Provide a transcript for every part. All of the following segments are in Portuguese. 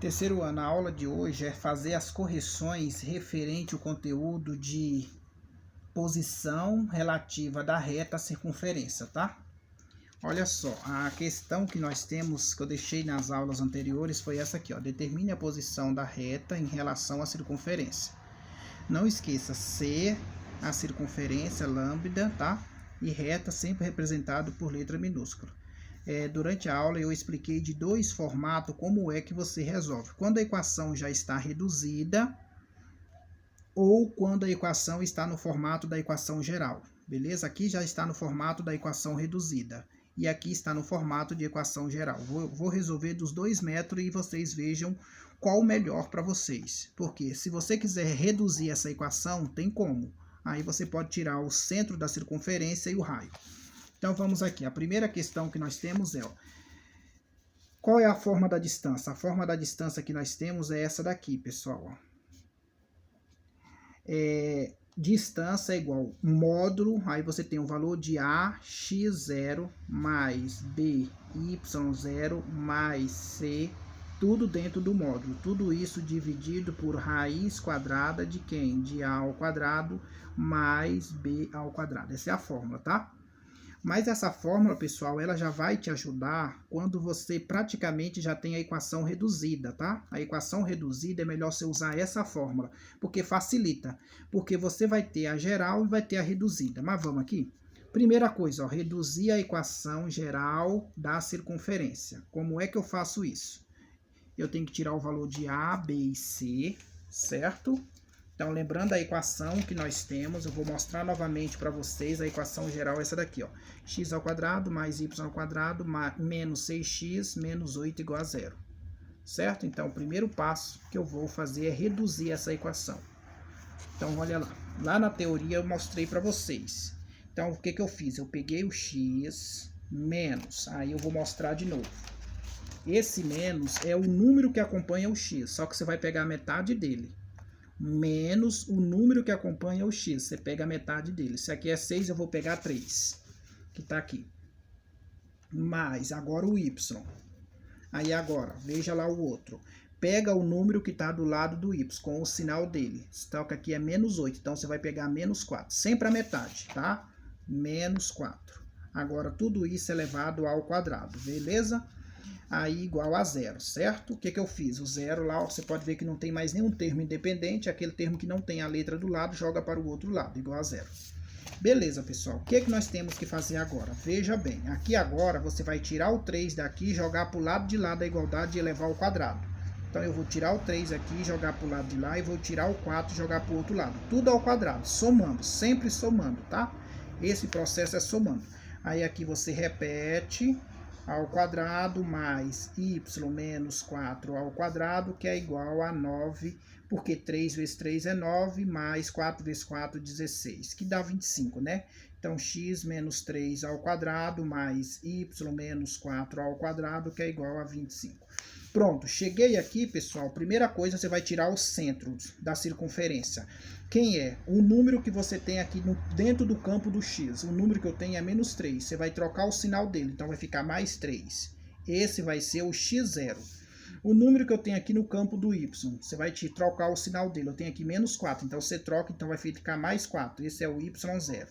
Terceiro ano, a aula de hoje é fazer as correções referente ao conteúdo de posição relativa da reta à circunferência, tá? Olha só, a questão que nós temos, que eu deixei nas aulas anteriores, foi essa aqui, ó. Determine a posição da reta em relação à circunferência. Não esqueça, C, a circunferência, lambda, tá? E reta sempre representado por letra minúscula. Durante a aula eu expliquei de dois formatos como é que você resolve. Quando a equação já está reduzida ou quando a equação está no formato da equação geral. Beleza? Aqui já está no formato da equação reduzida. E aqui está no formato de equação geral. Vou resolver dos dois métodos e vocês vejam qual o melhor para vocês. Porque se você quiser reduzir essa equação, tem como. Aí você pode tirar o centro da circunferência e o raio. Então vamos aqui, a primeira questão que nós temos é, qual é a forma da distância? A forma da distância que nós temos é essa daqui, pessoal. Distância é igual módulo, aí você tem o valor de A, x0, mais B, y0, mais C, tudo dentro do módulo. Tudo isso dividido por raiz quadrada de quem? De A ao quadrado mais B ao quadrado. Essa é a fórmula, tá? Mas essa fórmula, pessoal, ela já vai te ajudar quando você praticamente já tem a equação reduzida, tá? A equação reduzida é melhor você usar essa fórmula, porque facilita. Porque você vai ter a geral e vai ter a reduzida. Mas vamos aqui? Primeira coisa, ó, reduzir a equação geral da circunferência. Como é que eu faço isso? Eu tenho que tirar o valor de A, B e C, certo? Então, lembrando a equação que nós temos, eu vou mostrar novamente para vocês a equação geral, essa daqui, ó. X ao quadrado mais y ao quadrado menos 6x menos 8 igual a zero. Certo? Então, o primeiro passo que eu vou fazer é reduzir essa equação. Então, olha lá. Lá na teoria eu mostrei para vocês. Então, o que que eu fiz? Eu peguei o x menos, aí eu vou mostrar de novo. Esse menos é o número que acompanha o x, só que você vai pegar a metade dele. Menos o número que acompanha o x. Você pega a metade dele. Se aqui é 6, eu vou pegar 3, que está aqui. Mais, agora o y. Aí agora, veja lá o outro. Pega o número que está do lado do y, com o sinal dele. Então, aqui é menos 8, então você vai pegar menos 4. Sempre a metade, tá? Menos 4. Agora, tudo isso elevado ao quadrado, beleza? Aí igual a zero, certo? O que que eu fiz? O zero lá, ó, você pode ver que não tem mais nenhum termo independente, aquele termo que não tem a letra do lado, joga para o outro lado, igual a zero. Beleza, pessoal, o que que nós temos que fazer agora? Veja bem, aqui agora você vai tirar o 3 daqui, jogar para o lado de lá da igualdade e elevar ao quadrado. Então eu vou tirar o 3 aqui, jogar para o lado de lá e vou tirar o 4 e jogar para o outro lado. Tudo ao quadrado, somando, sempre somando, tá? Esse processo é somando. Aí aqui você repete ao quadrado mais y menos 4 ao quadrado, que é igual a 9, porque 3 vezes 3 é 9, mais 4 vezes 4, 16, que dá 25, né? Então, x menos 3 ao quadrado, mais y menos 4 ao quadrado, que é igual a 25. Pronto, cheguei aqui, pessoal. Primeira coisa, você vai tirar o centro da circunferência. Quem é? O número que você tem aqui dentro do campo do x. O número que eu tenho é menos 3. Você vai trocar o sinal dele, então vai ficar mais 3. Esse vai ser o x0. O número que eu tenho aqui no campo do y, você vai trocar o sinal dele. Eu tenho aqui menos 4, então você troca, então vai ficar mais 4. Esse é o y0.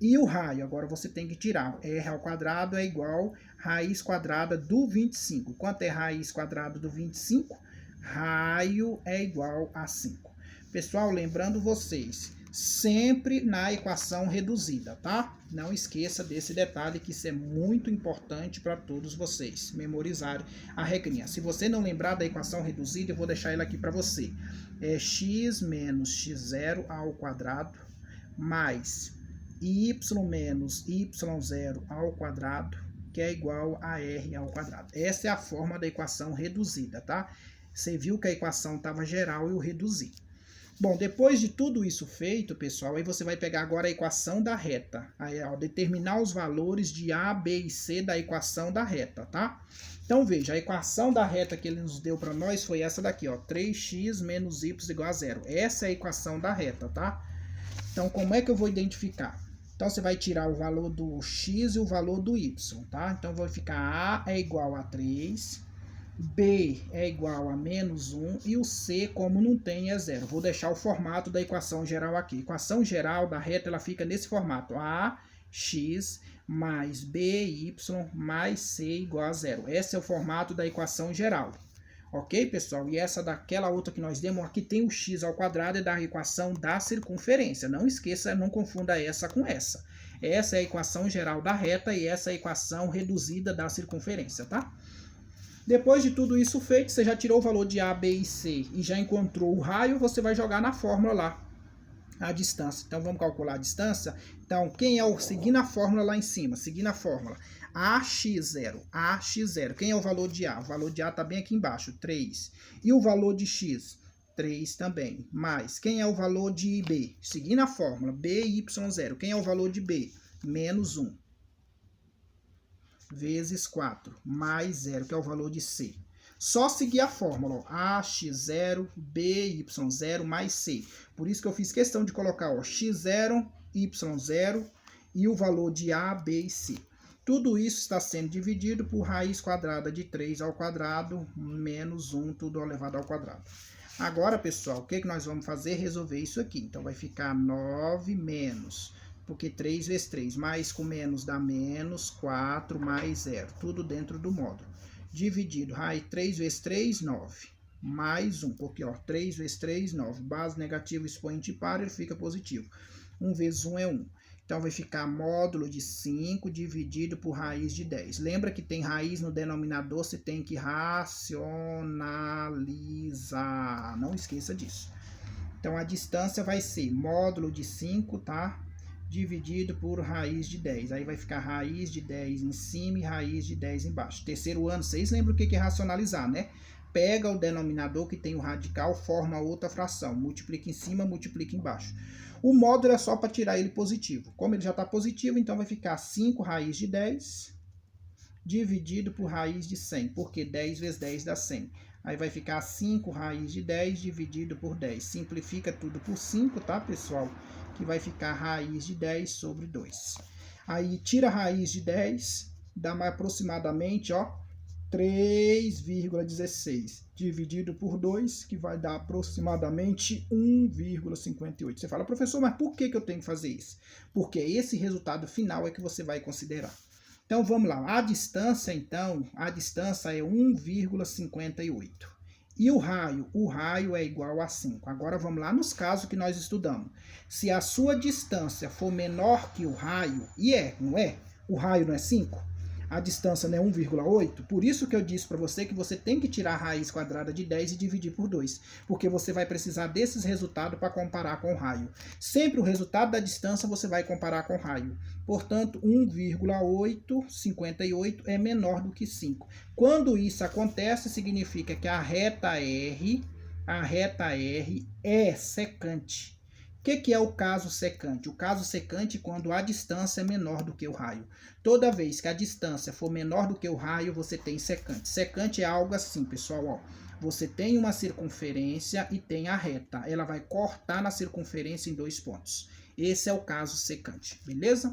E o raio, agora você tem que tirar. R ao quadrado é igual raiz quadrada do 25. Quanto é raiz quadrada do 25? Raio é igual a 5. Pessoal, lembrando vocês, sempre na equação reduzida, tá? Não esqueça desse detalhe, que isso é muito importante para todos vocês memorizarem a regrinha. Se você não lembrar da equação reduzida, eu vou deixar ela aqui para você. É x menos x0 ao quadrado mais y menos y0 ao quadrado, que é igual a r ao quadrado. Essa é a forma da equação reduzida, tá? Você viu que a equação estava geral e eu reduzi. Bom, depois de tudo isso feito, pessoal, aí você vai pegar agora a equação da reta. Aí, ó, determinar os valores de A, B e C da equação da reta, tá? Então, veja, a equação da reta que ele nos deu para nós foi essa daqui, ó, 3x menos y igual a zero. Essa é a equação da reta, tá? Então, como é que eu vou identificar? Então, você vai tirar o valor do x e o valor do y, tá? Então, vai ficar A é igual a 3, B é igual a menos 1 e o C, como não tem, é zero. Vou deixar o formato da equação geral aqui. A equação geral da reta ela fica nesse formato. AX mais BY mais C igual a zero. Esse é o formato da equação geral. Ok, pessoal? E essa daquela outra que nós demos, aqui tem o x ao quadrado é da equação da circunferência. Não esqueça, não confunda essa com essa. Essa é a equação geral da reta e essa é a equação reduzida da circunferência, tá? Depois de tudo isso feito, você já tirou o valor de A, B e C e já encontrou o raio, você vai jogar na fórmula lá a distância. Então, vamos calcular a distância. Então, quem é o... Seguindo a fórmula lá em cima, seguindo a fórmula. AX0, AX0. Quem é o valor de A? O valor de A está bem aqui embaixo, 3. E o valor de X? 3 também. Mais, quem é o valor de B? Seguindo a fórmula, BY0. Quem é o valor de B? Menos 1. Vezes 4, mais 0, que é o valor de C. Só seguir a fórmula, ó, AX0, BY0 mais C. Por isso que eu fiz questão de colocar ó, X0, Y0 e o valor de A, B e C. Tudo isso está sendo dividido por raiz quadrada de 3 ao quadrado menos 1, tudo elevado ao quadrado. Agora, pessoal, o que nós vamos fazer? Resolver isso aqui. Então, vai ficar 9 menos... Porque 3 vezes 3, mais com menos dá menos, 4 mais 0. Tudo dentro do módulo. Dividido, raiz 3 vezes 3, 9. Mais 1, porque ó, 3 vezes 3, 9. Base negativa, expoente par, ele fica positivo. 1 vezes 1 é 1. Então, vai ficar módulo de 5 dividido por raiz de 10. Lembra que tem raiz no denominador, você tem que racionalizar. Não esqueça disso. Então, a distância vai ser módulo de 5, tá? Dividido por raiz de 10. Aí vai ficar raiz de 10 em cima e raiz de 10 embaixo. Terceiro ano, vocês lembram o que é racionalizar, né? Pega o denominador que tem o radical, forma outra fração. Multiplica em cima, multiplica embaixo. O módulo é só para tirar ele positivo. Como ele já está positivo, então vai ficar 5 raiz de 10 dividido por raiz de 100. Porque 10 vezes 10 dá 100. Aí vai ficar 5 raiz de 10 dividido por 10. Simplifica tudo por 5, tá, pessoal? Que vai ficar raiz de 10 sobre 2. Aí tira a raiz de 10, dá aproximadamente, ó, 3,16 dividido por 2, que vai dar aproximadamente 1,58. Você fala, professor, mas por que eu tenho que fazer isso? Porque esse resultado final é que você vai considerar. Então, vamos lá. A distância, então, a distância é 1,58. E o raio é igual a 5. Agora vamos lá nos casos que nós estudamos. Se a sua distância for menor que o raio, e não é? O raio não é 5? A distância não é 1,8? Por isso que eu disse para você que você tem que tirar a raiz quadrada de 10 e dividir por 2. Porque você vai precisar desses resultados para comparar com o raio. Sempre o resultado da distância você vai comparar com o raio. Portanto, 1,858 é menor do que 5. Quando isso acontece, significa que a reta R é secante. O que é o caso secante? O caso secante é quando a distância é menor do que o raio. Toda vez que a distância for menor do que o raio, você tem secante. Secante é algo assim, pessoal, ó. Você tem uma circunferência e tem a reta. Ela vai cortar na circunferência em 2 pontos. Esse é o caso secante, beleza?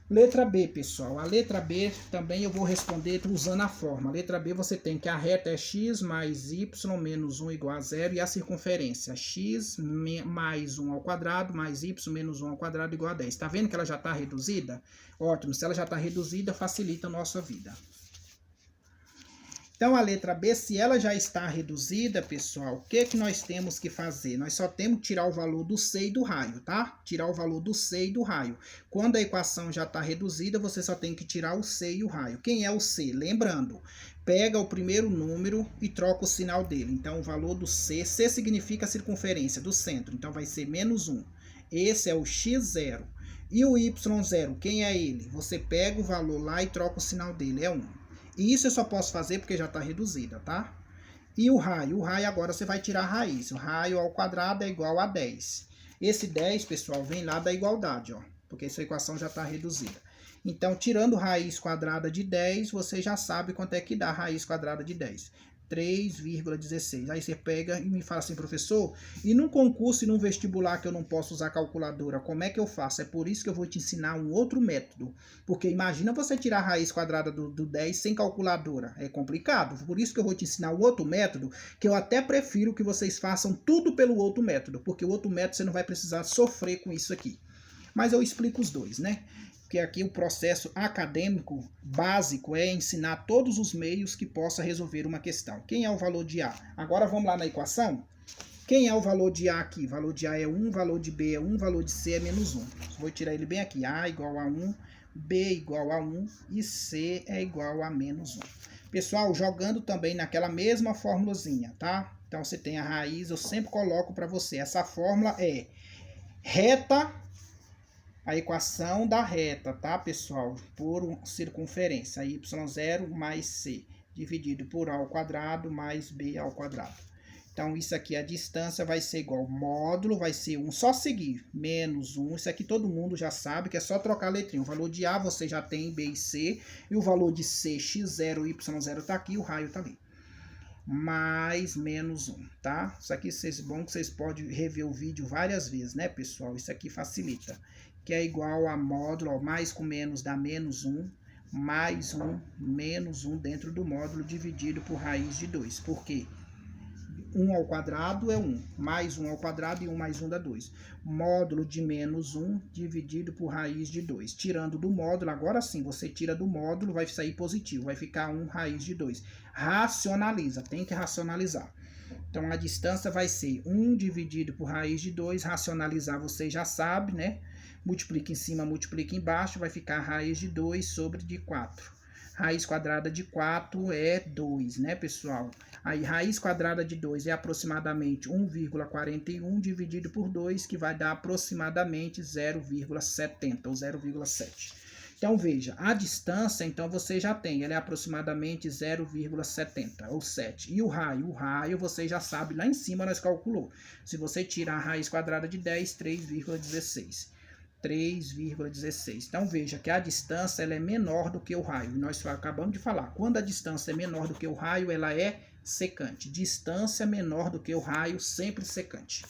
Letra B, pessoal. A letra B também eu vou responder usando a forma. A letra B você tem que a reta é x mais y menos 1 igual a 0 e a circunferência x mais 1 ao quadrado mais y menos 1 ao quadrado igual a 10. Tá vendo que ela já está reduzida? Ótimo, se ela já está reduzida, facilita a nossa vida. Então, a letra B, se ela já está reduzida, pessoal, o que nós temos que fazer? Nós só temos que tirar o valor do C e do raio, tá? Tirar o valor do C e do raio. Quando a equação já está reduzida, você só tem que tirar o C e o raio. Quem é o C? Lembrando, pega o primeiro número e troca o sinal dele. Então, o valor do C, C significa a circunferência do centro, então vai ser menos 1. Esse é o x0. E o y0, quem é ele? Você pega o valor lá e troca o sinal dele, é 1. E isso eu só posso fazer porque já está reduzida, tá? E o raio agora você vai tirar a raiz. O raio ao quadrado é igual a 10. Esse 10, pessoal, vem lá da igualdade, ó. Porque essa equação já está reduzida. Então, tirando raiz quadrada de 10, você já sabe quanto é que dá a raiz quadrada de 10. 3,16. Aí você pega e me fala assim, professor, e num concurso e num vestibular que eu não posso usar calculadora, como é que eu faço? É por isso que eu vou te ensinar um outro método. Porque imagina você tirar a raiz quadrada do 10 sem calculadora. É complicado. Por isso que eu vou te ensinar um outro método, que eu até prefiro que vocês façam tudo pelo outro método. Porque o outro método você não vai precisar sofrer com isso aqui. Mas eu explico os dois, né? Porque aqui o processo acadêmico básico é ensinar todos os meios que possa resolver uma questão. Quem é o valor de A? Agora vamos lá na equação. Quem é o valor de A aqui? O valor de A é 1, valor de B é 1, valor de C é menos 1. Vou tirar ele bem aqui. A igual a 1, B igual a 1 e C é igual a menos 1. Pessoal, jogando também naquela mesma formulazinha, tá? Então você tem a raiz, eu sempre coloco para você. Essa fórmula é reta, a equação da reta, tá, pessoal? Por circunferência, y0 mais c, dividido por a ao quadrado mais b ao quadrado. Então, isso aqui, a distância vai ser igual, módulo vai ser 1, só seguir, menos 1, isso aqui todo mundo já sabe, que é só trocar a letrinha. O valor de A você já tem B e C, e o valor de C, x0, y0 tá aqui, o raio tá ali. Mais menos 1, tá? Isso aqui, bom que vocês podem rever o vídeo várias vezes, né, pessoal? Isso aqui facilita. Que é igual a módulo, ó, mais com menos dá menos 1, mais 1, menos 1 dentro do módulo dividido por raiz de 2. Por quê? 1 ao quadrado é 1, mais 1 ao quadrado e 1 mais 1 dá 2. Módulo de menos 1 dividido por raiz de 2. Tirando do módulo, agora sim, você tira do módulo, vai sair positivo, vai ficar 1 raiz de 2. Racionaliza, tem que racionalizar. Então, a distância vai ser 1 dividido por raiz de 2, racionalizar você já sabe, né? Multiplica em cima, multiplica embaixo, vai ficar raiz de 2 sobre de 4. Raiz quadrada de 4 é 2, né, pessoal? Aí, raiz quadrada de 2 é aproximadamente 1,41 dividido por 2, que vai dar aproximadamente 0,70 ou 0,7. Então, veja, a distância, então, você já tem, ela é aproximadamente 0,70 ou 7. E o raio você já sabe, lá em cima nós calculou. Se você tirar a raiz quadrada de 10, 3,16. 3,16. Então, veja que a distância ela é menor do que o raio. Nós acabamos de falar. Quando a distância é menor do que o raio, ela é secante. Distância menor do que o raio, sempre secante.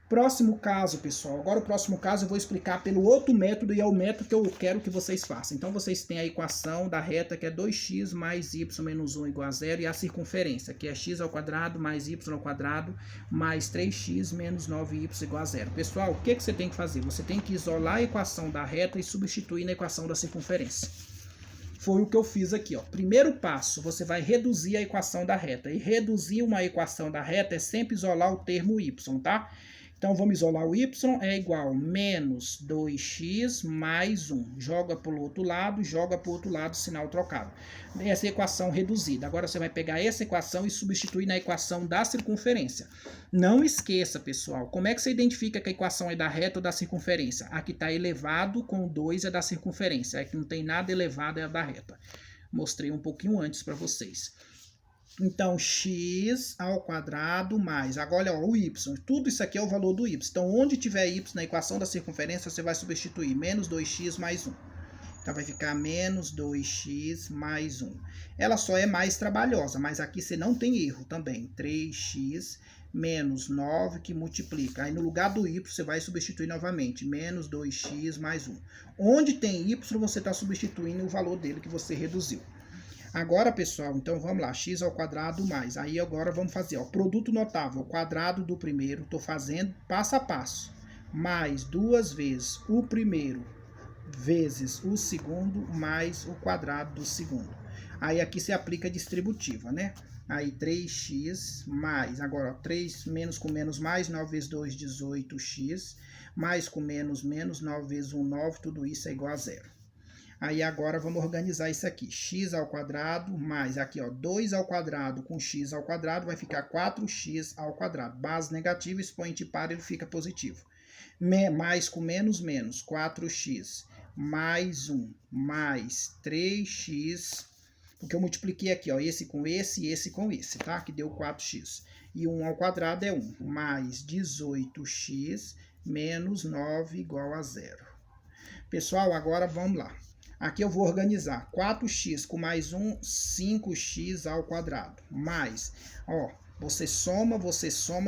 Próximo caso, pessoal. Agora o próximo caso eu vou explicar pelo outro método e é o método que eu quero que vocês façam. Então, vocês têm a equação da reta que é 2x mais y menos 1 igual a 0 e a circunferência, que é x ao quadrado mais y ao quadrado mais 3x menos 9y igual a 0. Pessoal, o que você tem que fazer? Você tem que isolar a equação da reta e substituir na equação da circunferência. Foi o que eu fiz aqui, ó. Primeiro passo, você vai reduzir a equação da reta. E reduzir uma equação da reta é sempre isolar o termo y, tá? Então, vamos isolar o y, é igual a menos 2x mais 1. Joga para o outro lado, sinal trocado. Essa é a equação reduzida. Agora, você vai pegar essa equação e substituir na equação da circunferência. Não esqueça, pessoal, como é que você identifica que a equação é da reta ou da circunferência? A que está elevado com 2 é da circunferência. A que não tem nada elevado é a da reta. Mostrei um pouquinho antes para vocês. Então, x ao quadrado mais, agora ó, o y, tudo isso aqui é o valor do y. Então, onde tiver y na equação da circunferência, você vai substituir menos 2x mais 1. Então, vai ficar menos 2x mais 1. Ela só é mais trabalhosa, mas aqui você não tem erro também. 3x menos 9 que multiplica. Aí, no lugar do y, você vai substituir novamente, menos 2x mais 1. Onde tem y, você está substituindo o valor dele que você reduziu. Agora, pessoal, então vamos lá, x ao quadrado mais. Aí agora vamos fazer, ó, produto notável, o quadrado do primeiro, estou fazendo passo a passo. Mais 2 vezes o primeiro vezes o segundo, mais o quadrado do segundo. Aí aqui se aplica a distributiva, né? Aí 3x mais, agora ó, 3 menos com menos mais, 9 vezes 2, 18x, mais com menos, menos, 9 vezes 1, 9, tudo isso é igual a 0. Aí agora vamos organizar isso aqui, x ao quadrado mais aqui ó, 2 ao quadrado com x ao quadrado vai ficar 4x ao quadrado. Base negativa, expoente par, ele fica positivo. Mais com menos, menos, 4x mais 1 mais 3x, porque eu multipliquei aqui ó, esse com esse e esse com esse, tá? Que deu 4x. E 1 ao quadrado é 1, mais 18x menos 9 igual a 0. Pessoal, agora vamos lá. Aqui eu vou organizar 4x com mais 1, 5x ao quadrado. Mais, ó, você soma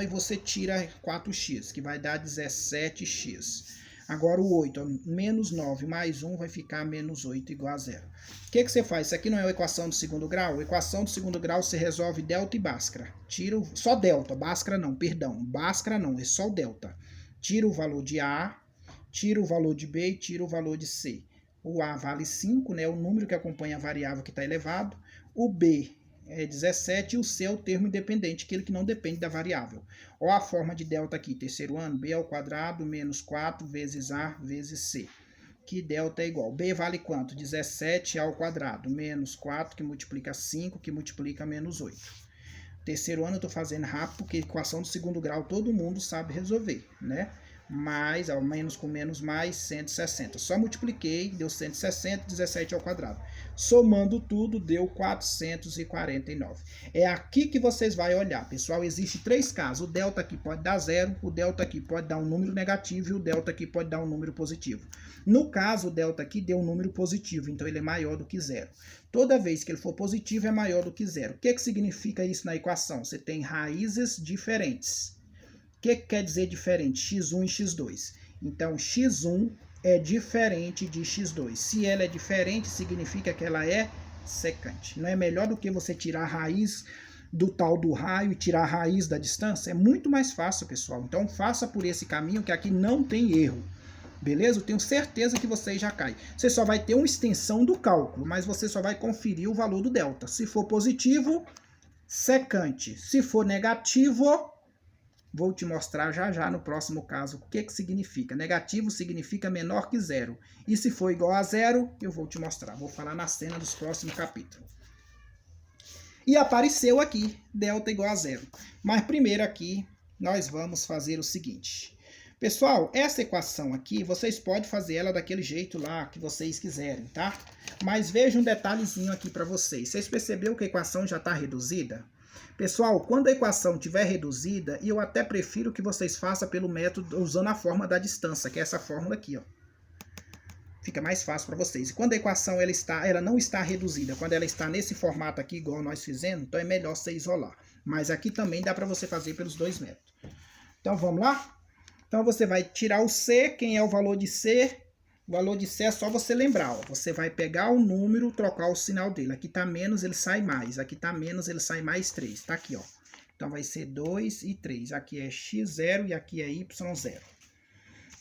e você tira 4x, que vai dar 17x. Agora o 8, ó, menos 9 mais 1 vai ficar menos 8 igual a zero. O que você faz? Isso aqui não é uma equação do segundo grau? A equação do segundo grau você resolve delta e Bhaskara. Tira só delta, Bhaskara não, perdão. Bhaskara não, é só o delta. Tira o valor de A, tira o valor de B e tira o valor de C. O A vale 5, né, o número que acompanha a variável que está elevado. O B é 17 e o C é o termo independente, aquele que não depende da variável. Ó a forma de delta aqui, terceiro ano, B ao quadrado menos 4 vezes A vezes C. Que delta é igual. B vale quanto? 17 ao quadrado menos 4, que multiplica 5, que multiplica menos 8. Terceiro ano eu estou fazendo rápido, porque equação do segundo grau todo mundo sabe resolver, né? Mais, ao menos com menos mais, 160. Só multipliquei, deu 160, 17 ao quadrado. Somando tudo, deu 449. É aqui que vocês vão olhar, pessoal. Existe 3 casos. O delta aqui pode dar 0, o delta aqui pode dar um número negativo e o delta aqui pode dar um número positivo. No caso, o delta aqui deu um número positivo, então ele é maior do que 0. Toda vez que ele for positivo, é maior do que 0. O que significa isso na equação? Você tem raízes diferentes. O que quer dizer diferente? x1 e x2. Então, x1 é diferente de x2. Se ela é diferente, significa que ela é secante. Não é melhor do que você tirar a raiz do tal do raio e tirar a raiz da distância? É muito mais fácil, pessoal. Então, faça por esse caminho que aqui não tem erro. Beleza? Eu tenho certeza que vocês já caem. Você só vai ter uma extensão do cálculo, mas você só vai conferir o valor do delta. Se for positivo, secante. Se for negativo, vou te mostrar já já no próximo caso o que significa. Negativo significa menor que 0. E se for igual a 0, eu vou te mostrar. Vou falar na cena dos próximos capítulos. E apareceu aqui, delta igual a 0. Mas primeiro aqui, nós vamos fazer o seguinte. Pessoal, essa equação aqui, vocês podem fazer ela daquele jeito lá que vocês quiserem, tá? Mas veja um detalhezinho aqui para vocês. Vocês perceberam que a equação já está reduzida? Pessoal, quando a equação estiver reduzida, eu até prefiro que vocês façam pelo método usando a forma da distância, que é essa fórmula aqui, ó. Fica mais fácil para vocês. E quando a equação ela não está reduzida, quando ela está nesse formato aqui, igual nós fizemos, então é melhor você isolar. Mas aqui também dá para você fazer pelos dois métodos. Então vamos lá? Então você vai tirar o C, quem é o valor de C? O valor de C é só você lembrar, ó. Você vai pegar o número, trocar o sinal dele. Aqui tá menos, ele sai mais. Aqui tá menos, ele sai mais 3. Tá aqui, ó. Então vai ser 2 e 3. Aqui é x0 e aqui é y0.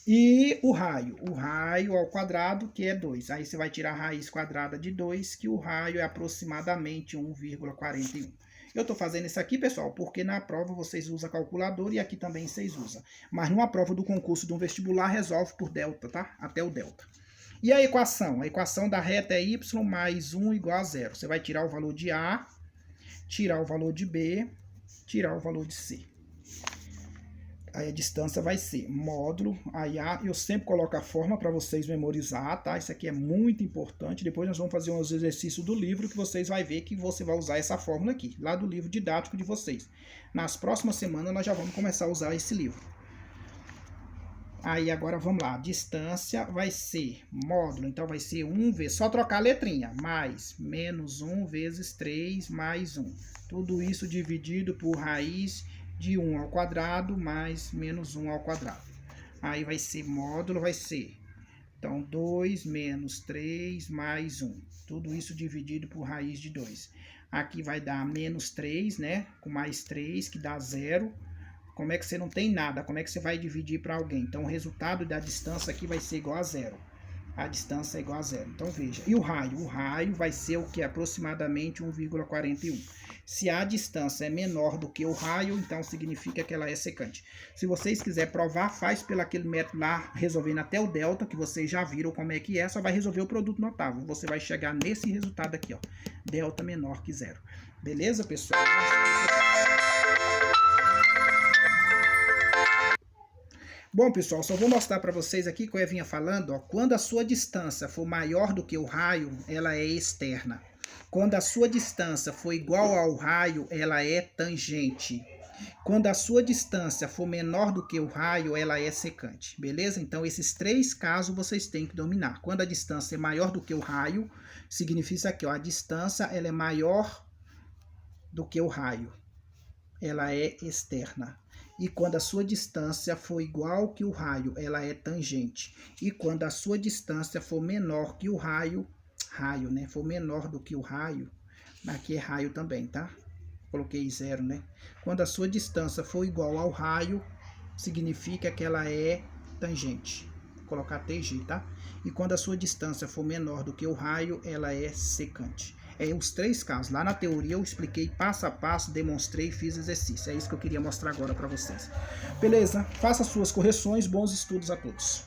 E o raio ao quadrado, que é 2. Aí você vai tirar a raiz quadrada de 2, que o raio é aproximadamente 1,41. Eu estou fazendo isso aqui, pessoal, porque na prova vocês usam calculadora e aqui também vocês usam. Mas numa prova do concurso de um vestibular resolve por delta, tá? Até o delta. E a equação? A equação da reta é y mais 1 igual a 0. Você vai tirar o valor de A, tirar o valor de B, tirar o valor de C. Aí a distância vai ser módulo, aí eu sempre coloco a forma para vocês memorizar, tá? Isso aqui é muito importante. Depois nós vamos fazer uns exercícios do livro que vocês vão ver que você vai usar essa fórmula aqui, lá do livro didático de vocês. Nas próximas semanas nós já vamos começar a usar esse livro. Aí agora vamos lá, distância vai ser módulo, então vai ser 1 vezes, só trocar a letrinha, mais menos 1 vezes 3 mais 1. Tudo isso dividido por raiz de 1 ao quadrado mais menos 1 ao quadrado. Aí vai ser módulo, vai ser, então, 2 menos 3 mais 1. Tudo isso dividido por raiz de 2. Aqui vai dar menos 3, né? Com mais 3, que dá 0. Como é que você não tem nada? Como é que você vai dividir para alguém? Então, o resultado da distância aqui vai ser igual a 0. A distância é igual a 0. Então, veja. E o raio? O raio vai ser o que? Aproximadamente 1,41. Se a distância é menor do que o raio, então significa que ela é secante. Se vocês quiserem provar, faz pelo aquele método lá, resolvendo até o delta, que vocês já viram como é que é, só vai resolver o produto notável. Você vai chegar nesse resultado aqui, ó. Delta menor que 0. Beleza, pessoal? Bom, pessoal, só vou mostrar para vocês aqui que eu vinha falando, ó, quando a sua distância for maior do que o raio, ela é externa. Quando a sua distância for igual ao raio, ela é tangente. Quando a sua distância for menor do que o raio, ela é secante, beleza? Então, esses 3 casos vocês têm que dominar. Quando a distância é maior do que o raio, significa que ó, a distância ela é maior do que o raio. Ela é externa. E quando a sua distância for igual que o raio, ela é tangente. E quando a sua distância for menor que o raio, né? For menor do que o raio, aqui é raio também, tá? Coloquei 0, né? Quando a sua distância for igual ao raio, significa que ela é tangente. Vou colocar TG, tá? E quando a sua distância for menor do que o raio, ela é secante. É os 3 casos. Lá na teoria eu expliquei passo a passo, demonstrei e fiz exercício. É isso que eu queria mostrar agora para vocês. Beleza? Faça suas correções. Bons estudos a todos.